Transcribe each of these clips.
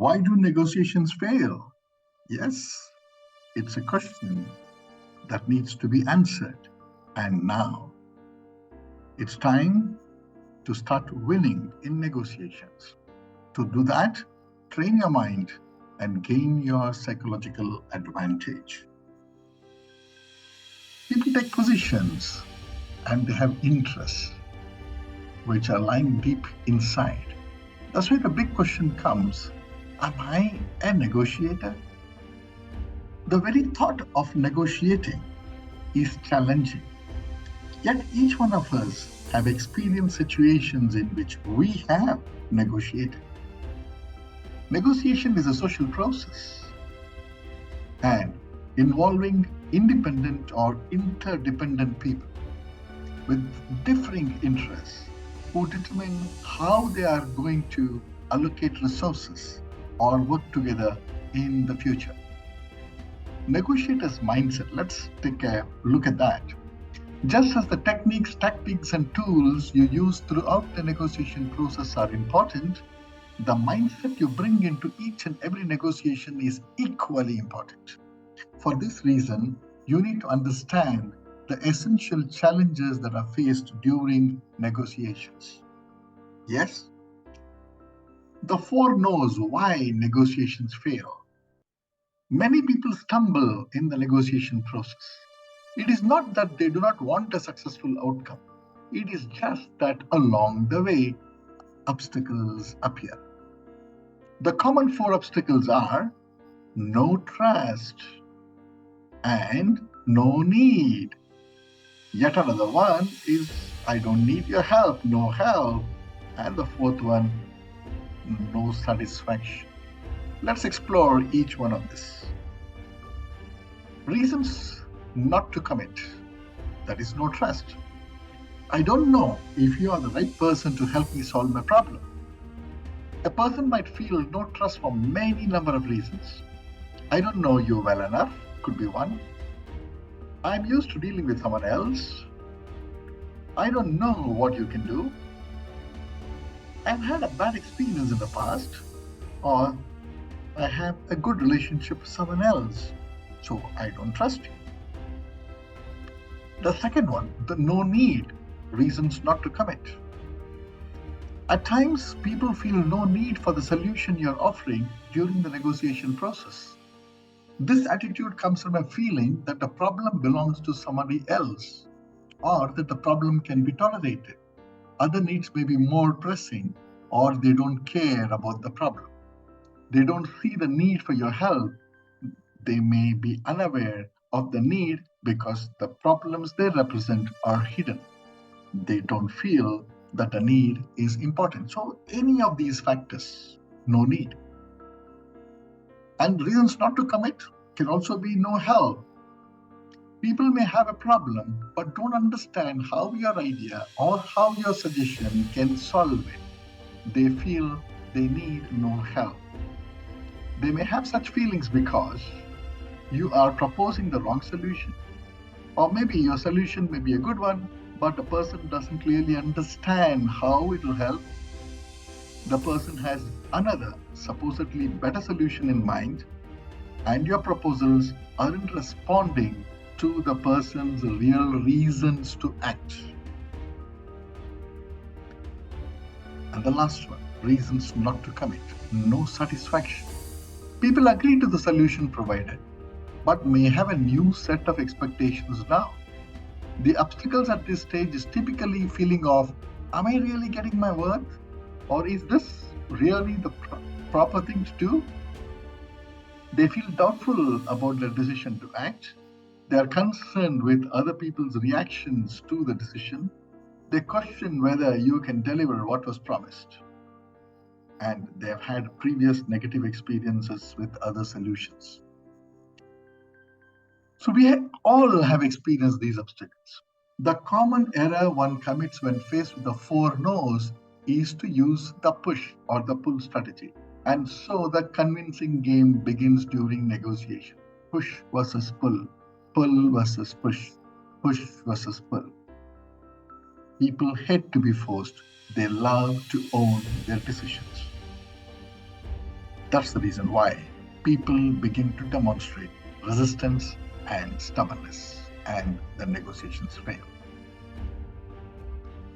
Why do negotiations fail? Yes, it's a question that needs to be answered. And now it's time to start winning in negotiations. To do that, train your mind and gain your psychological advantage. People take positions and they have interests which are lying deep inside. That's why the big question comes, am I a negotiator? The very thought of negotiating is challenging. Yet each one of us have experienced situations in which we have negotiated. Negotiation is a social process and involving independent or interdependent people with differing interests who determine how they are going to allocate resources or work together in the future. Negotiators' mindset, let's take a look at that. Just as the techniques, tactics, and tools you use throughout the negotiation process are important, the mindset you bring into each and every negotiation is equally important. For this reason, you need to understand the essential challenges that are faced during negotiations. Yes? The four no's why negotiations fail. Many people stumble in the negotiation process. It is not that they do not want a successful outcome. It is just that along the way, obstacles appear. The common four obstacles are no trust and no need. Yet another one is I don't need your help, no help. And the fourth one, no satisfaction. Let's explore each one of this. Reasons not to commit. That is no trust. I don't know if you are the right person to help me solve my problem. A person might feel no trust for many number of reasons. I don't know you well enough, could be one. I'm used to dealing with someone else. I don't know what you can do. I've had a bad experience in the past, or I have a good relationship with someone else, so I don't trust you. The second one, the no need, reasons not to commit. At times, people feel no need for the solution you're offering during the negotiation process. This attitude comes from a feeling that the problem belongs to somebody else, or that the problem can be tolerated. Other needs may be more pressing, or they don't care about the problem. They don't see the need for your help. They may be unaware of the need because the problems they represent are hidden. They don't feel that the need is important. So any of these factors, no need. And reasons not to commit can also be no help. People may have a problem but don't understand how your idea or how your suggestion can solve it. They feel they need no help. They may have such feelings because you are proposing the wrong solution. Or maybe your solution may be a good one, but the person doesn't clearly understand how it will help. The person has another, supposedly better solution in mind, and your proposals aren't responding to the person's real reasons to act. And the last one, reasons not to commit, no satisfaction. People agree to the solution provided, but may have a new set of expectations now. The obstacles at this stage is typically feeling of, am I really getting my worth? Or is this really the proper thing to do? They feel doubtful about their decision to act. They are concerned with other people's reactions to the decision. They question whether you can deliver what was promised. And they have had previous negative experiences with other solutions. So we all have experienced these obstacles. The common error one commits when faced with the four no's is to use the push or the pull strategy. And so the convincing game begins during negotiation. Push versus pull versus push versus pull. People hate to be forced. They love to own their decisions. That's the reason why people begin to demonstrate resistance and stubbornness, and the negotiations fail.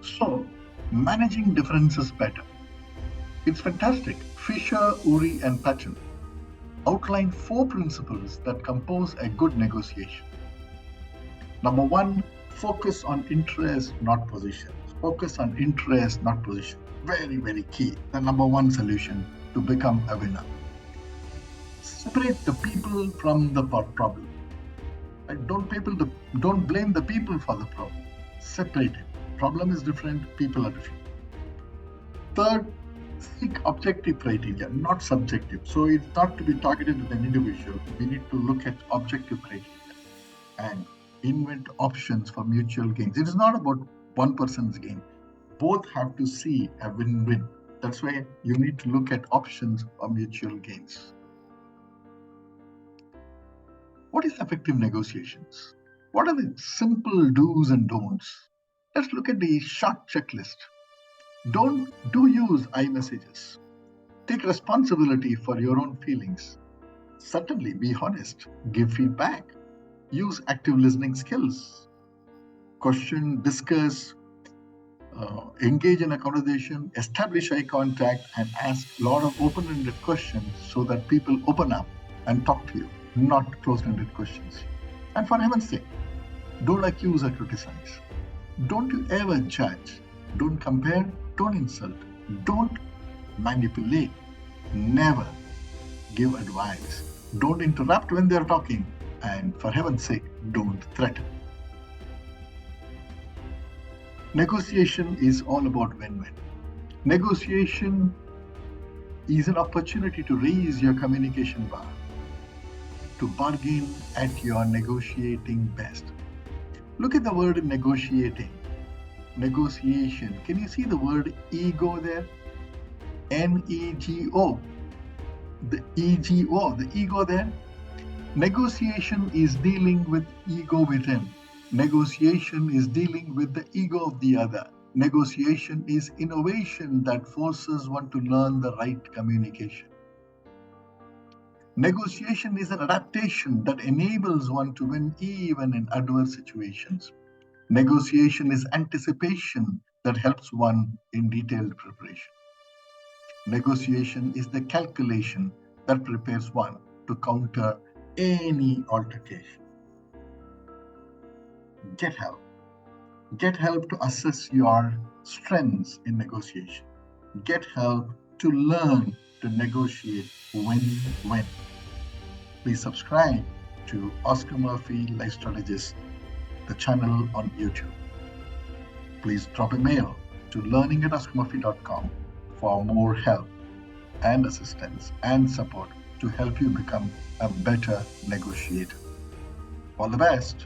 So, managing differences better. It's fantastic. Fisher, Uri, and Patton outline 4 principles that compose a good negotiation. Number 1, focus on interest, not position. Focus on interest, not position. Very, very key. The number 1 solution to become a winner. Separate the people from the problem. And don't blame the people for the problem. Separate it. Problem is different, people are different. Third, seek objective criteria, not subjective. So it's not to be targeted at an individual. We need to look at objective criteria and invent options for mutual gains. It is not about one person's gain. Both have to see a win-win. That's why you need to look at options for mutual gains. What is effective negotiations? What are the simple do's and don'ts? Let's look at the short checklist. Do use I messages. Take responsibility for your own feelings. Certainly be honest. Give feedback. Use active listening skills. Question, discuss, engage in a conversation, establish eye contact, and ask a lot of open-ended questions so that people open up and talk to you, not closed-ended questions. And for heaven's sake, don't accuse or criticize. Don't you ever judge. Don't compare. Don't insult. Don't manipulate. Never give advice. Don't interrupt when they're talking. And for heaven's sake, don't threaten. Negotiation is all about win-win. Negotiation is an opportunity to raise your communication bar, to bargain at your negotiating best. Look at the word negotiating. Negotiation. Can you see the word ego there? N-E-G-O. The E-G-O, the ego there. Negotiation is dealing with ego within. Negotiation is dealing with the ego of the other. Negotiation is innovation that forces one to learn the right communication. Negotiation is an adaptation that enables one to win even in adverse situations. Negotiation is anticipation that helps one in detailed preparation. Negotiation is the calculation that prepares one to counter any altercation. Get help. Get help to assess your strengths in negotiation. Get help to learn to negotiate win-win. Please subscribe to Oscar Murphy Life Strategist, the channel on YouTube. Please drop a mail to learning@oscarmurphy.com for more help and assistance and support to help you become a better negotiator. All the best.